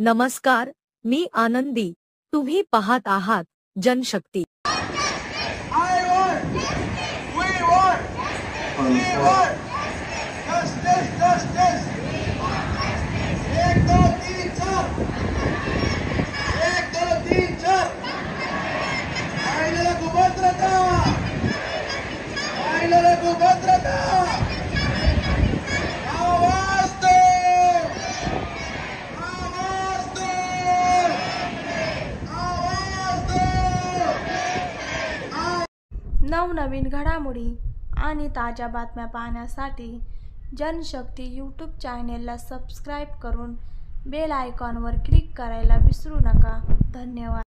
नमस्कार, मी आनंदी. तुम्ही पाहत आहात जनशक्ती. नवनवीन घडामोडी आणि ताज्या बातम्या पाहण्यासाठी जनशक्ती यूट्यूब चॅनेलला सबस्क्राईब करून बेल आयकॉनवर क्लिक करायला विसरू नका. धन्यवाद.